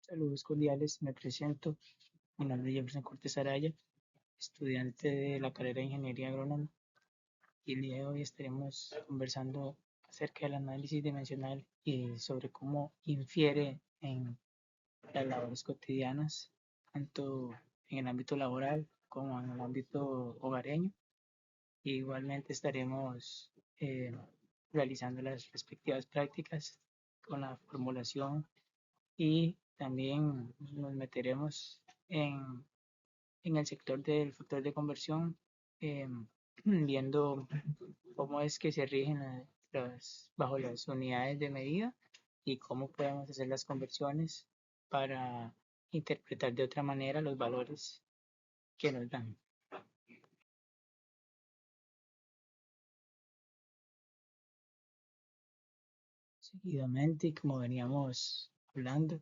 Saludos cordiales, me presento. Mi nombre es Jefferson Cortés Araya, estudiante de la carrera de Ingeniería Agrónoma, y el día de hoy estaremos conversando acerca del análisis dimensional y sobre cómo infiere en las labores cotidianas, tanto en el ámbito laboral como en el ámbito hogareño. Y igualmente estaremos realizando las respectivas prácticas con la formulación y también nos meteremos en, en el sector del factor de conversión, eh, viendo cómo es que se rigen bajo las unidades de medida y cómo podemos hacer las conversiones para interpretar de otra manera los valores que nos dan. Seguidamente, y como veníamos hablando,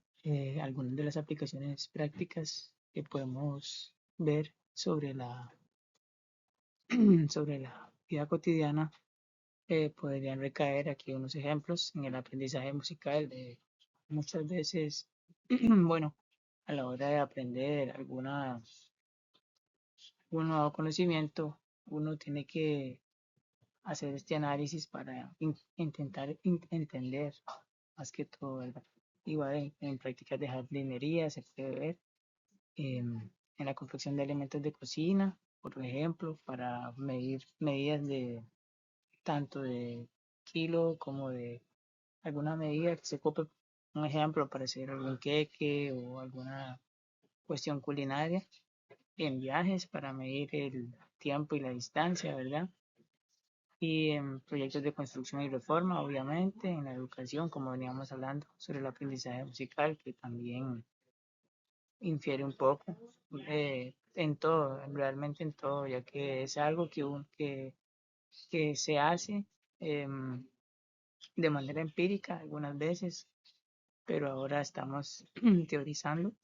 algunas de las aplicaciones prácticas que podemos ver sobre la vida cotidiana podrían recaer aquí unos ejemplos en el aprendizaje musical. Muchas veces, bueno, a la hora de aprender algún nuevo conocimiento, uno tiene que hacer este análisis para intentar entender más que todo, ¿verdad? Igual en prácticas de jardinería se puede ver, en la confección de elementos de cocina, por ejemplo, para medir medidas de tanto de kilo como de alguna medida que se ocupe, un ejemplo, para hacer algún queque o alguna cuestión culinaria, en viajes para medir el tiempo y la distancia, ¿verdad? Y en proyectos de construcción y reforma, obviamente, en la educación, como veníamos hablando, sobre el aprendizaje musical, que también infiere un poco, en todo, realmente en todo, ya que es algo que se hace em, de manera empírica algunas veces, pero ahora estamos teorizando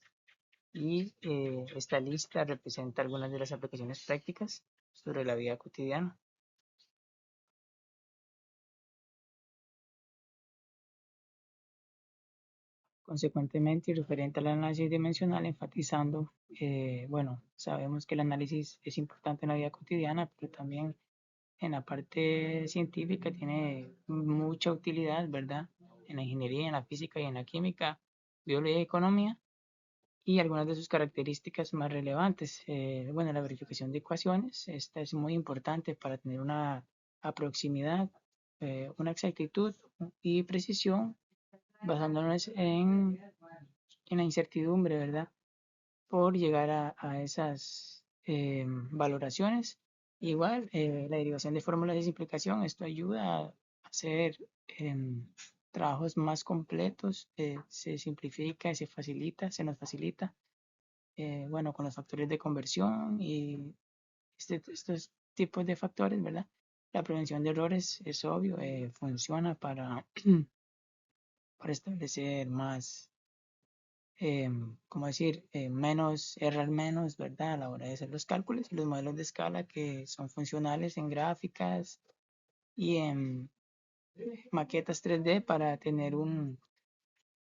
y esta lista representa algunas de las aplicaciones prácticas sobre la vida cotidiana. Consecuentemente, y referente al análisis dimensional, enfatizando, bueno, sabemos que el análisis es importante en la vida cotidiana, pero también en la parte científica tiene mucha utilidad, ¿verdad? En la ingeniería, en la física y en la química, biología y economía, y algunas de sus características más relevantes. Bueno, la verificación de ecuaciones, esta es muy importante para tener una proximidad, una exactitud y precisión basándonos en la incertidumbre, ¿verdad? Por llegar a esas valoraciones. Igual, la derivación de fórmulas de simplificación, esto ayuda a hacer trabajos más completos, se simplifica, se facilita, se nos facilita, bueno, con los factores de conversión y estos tipos de factores, ¿verdad? La prevención de errores es obvio, funciona para establecer más, ¿cómo decir? Menos, errar menos, ¿verdad? A la hora de hacer los cálculos y los modelos de escala que son funcionales en gráficas y en maquetas 3D para tener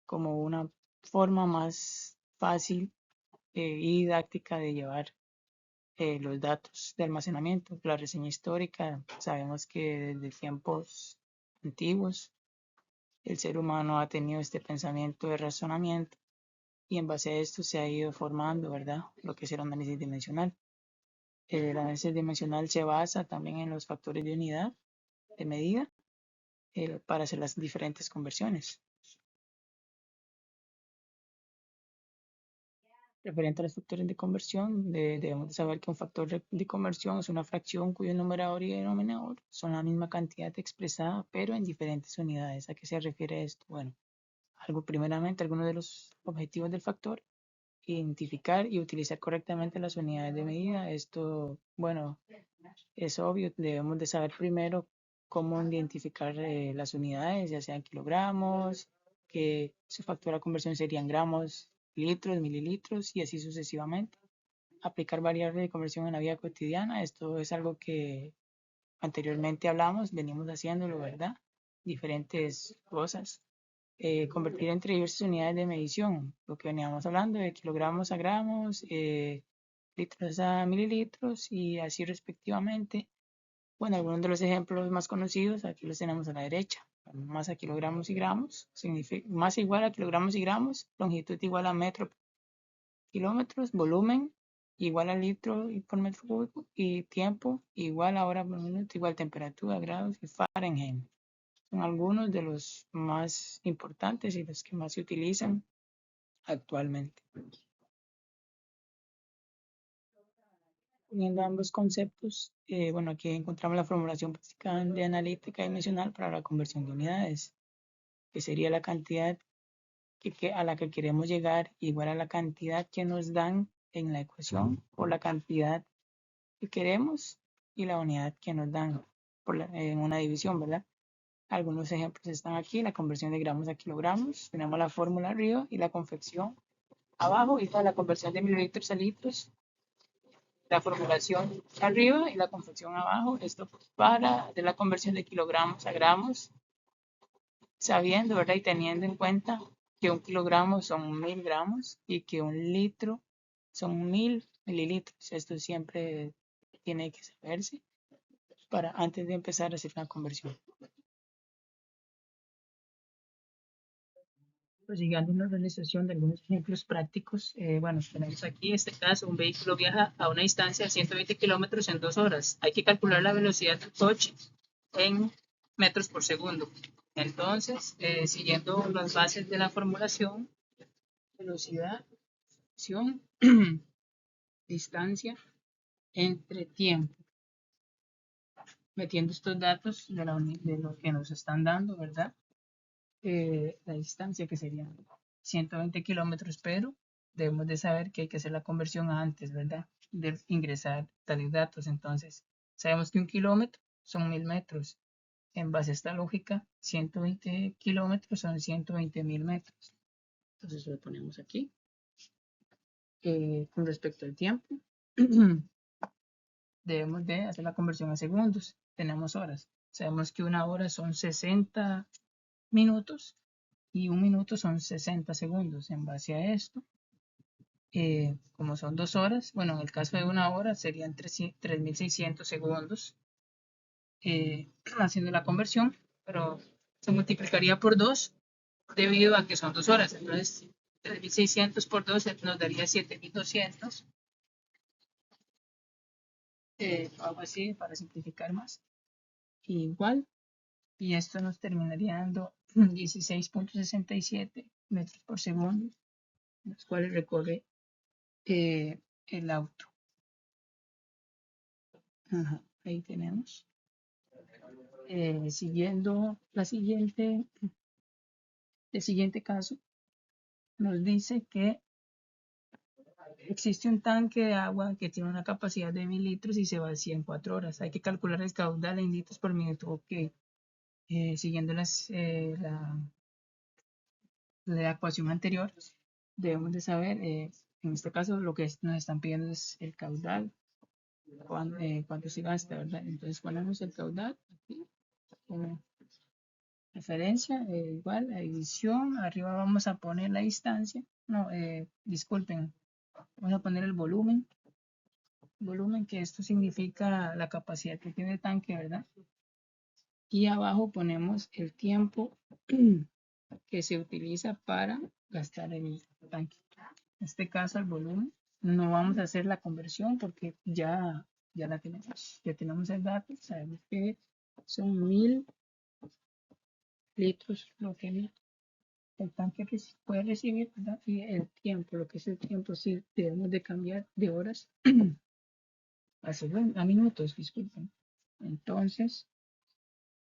como una forma más fácil y didáctica de llevar los datos de almacenamiento. La reseña histórica, sabemos que desde tiempos antiguos el ser humano ha tenido este pensamiento de razonamiento y en base a esto se ha ido formando, ¿verdad? Lo que es el análisis dimensional. El análisis dimensional se basa también en los factores de unidad de medida para hacer las diferentes conversiones. Referente a los factores de conversión, debemos de saber que un factor de conversión es una fracción cuyo numerador y denominador son la misma cantidad expresada, pero en diferentes unidades. ¿A qué se refiere esto? Bueno, primeramente, algunos de los objetivos del factor: identificar y utilizar correctamente las unidades de medida. Esto, bueno, es obvio, debemos de saber primero cómo identificar las unidades, ya sean kilogramos, que su factor de conversión serían gramos, litros, mililitros y así sucesivamente. Aplicar variables de conversión en la vida cotidiana, esto es algo que anteriormente hablamos, venimos haciéndolo, ¿verdad? Diferentes cosas. convertir entre diversas unidades de medición, lo que veníamos hablando de kilogramos a gramos, litros a mililitros y así respectivamente. Bueno, algunos de los ejemplos más conocidos aquí los tenemos a la derecha. Masa, kilogramos y gramos, significa masa igual a kilogramos y gramos, longitud igual a metro kilómetros, volumen igual a litro y por metro cúbico y tiempo igual a hora por minuto igual temperatura, grados y Fahrenheit. Son algunos de los más importantes y los que más se utilizan actualmente. Uniendo ambos conceptos, bueno, aquí encontramos la formulación básica de analítica dimensional para la conversión de unidades, que sería la cantidad a la que queremos llegar igual a la cantidad que nos dan en la ecuación o la cantidad que queremos y la unidad que nos dan en una división, ¿verdad? Algunos ejemplos están aquí, la conversión de gramos a kilogramos, tenemos la fórmula arriba y la confección abajo, y la conversión de mililitros a litros, la formulación arriba y la confección abajo. Esto para de la conversión de kilogramos a gramos, sabiendo, ¿verdad? Y teniendo en cuenta que un kilogramo son 1000 gramos y que un litro son 1000 mililitros. Esto siempre tiene que saberse para antes de empezar a hacer una conversión. Pues llegando a una realización de algunos ejemplos prácticos, bueno, tenemos aquí este caso, un vehículo viaja a una distancia de 120 kilómetros en 2 horas. Hay que calcular la velocidad del coche en metros por segundo. Entonces, siguiendo las bases de la formulación, velocidad, acción, distancia, entre tiempo. Metiendo estos datos de lo que nos están dando, ¿verdad? La distancia que sería 120 kilómetros, pero debemos de saber que hay que hacer la conversión antes, ¿verdad? De ingresar tales datos. Entonces, sabemos que un kilómetro son 1000 metros. En base a esta lógica, 120 kilómetros son 120.000 metros. Entonces lo ponemos aquí. Con respecto al tiempo, debemos de hacer la conversión a segundos. Tenemos horas. Sabemos que una hora son 60 minutos y un minuto son 60 segundos. En base a esto, como son 2 horas, bueno, en el caso de una hora serían 3600 segundos haciendo la conversión, pero se multiplicaría por 2 debido a que son 2 horas. Entonces, 3600 por 2 nos daría 7200. Algo así para simplificar más. Igual, y esto nos terminaría dando 16.67 metros por segundo, los cuales recorre el auto. Ajá, ahí tenemos. Siguiendo el siguiente caso, nos dice que existe un tanque de agua que tiene una capacidad de 1000 litros y se vacía en 4 horas. Hay que calcular el caudal en litros por minuto. Ok, siguiendo la ecuación anterior, debemos de saber, en este caso, lo que nos están pidiendo es el caudal, cuánto se gasta, ¿verdad? Entonces ponemos el caudal aquí como referencia, igual a división, arriba vamos a poner la distancia, no, disculpen, vamos a poner el volumen, que esto significa la capacidad que tiene el tanque, ¿verdad? Y abajo ponemos el tiempo que se utiliza para gastar el tanque. En este caso, el volumen. No vamos a hacer la conversión porque ya la tenemos. Ya tenemos el dato. Sabemos que son 1000 litros lo que el tanque puede recibir, ¿verdad? Y el tiempo, lo que es el tiempo, sí debemos de cambiar de horas a minutos, disculpen. Entonces,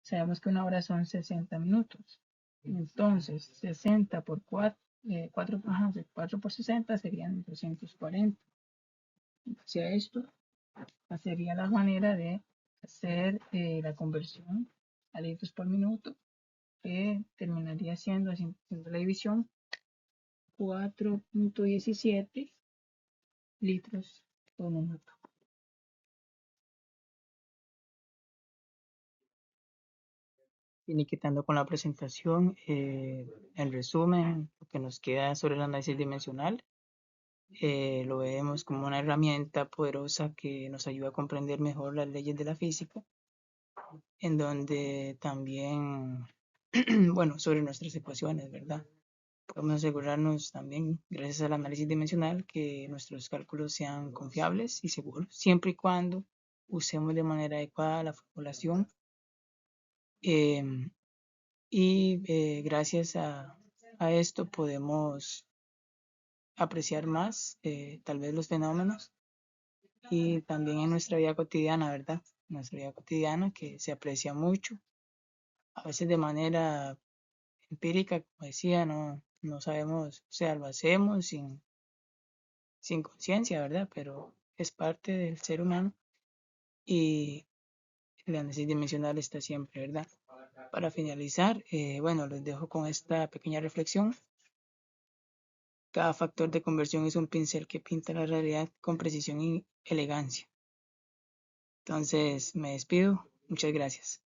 sabemos que una hora son 60 minutos. Entonces, 60 por 4, 4 por 60 serían 240. Hacia esto, sería la manera de hacer la conversión a litros por minuto, que terminaría siendo, haciendo la división, 4.17 litros por minuto. Finiquitando con la presentación, en resumen, lo que nos queda sobre el análisis dimensional, lo vemos como una herramienta poderosa que nos ayuda a comprender mejor las leyes de la física, en donde también, bueno, sobre nuestras ecuaciones, ¿verdad? Podemos asegurarnos también, gracias al análisis dimensional, que nuestros cálculos sean confiables y seguros, siempre y cuando usemos de manera adecuada la formulación. Gracias a esto podemos apreciar más tal vez los fenómenos y también en nuestra vida cotidiana, ¿verdad? Nuestra vida cotidiana que se aprecia mucho, a veces de manera empírica, como decía, no sabemos, o sea, lo hacemos sin conciencia, ¿verdad? Pero es parte del ser humano y el análisis dimensional está siempre, ¿verdad? Para finalizar, bueno, les dejo con esta pequeña reflexión. Cada factor de conversión es un pincel que pinta la realidad con precisión y elegancia. Entonces, me despido. Muchas gracias.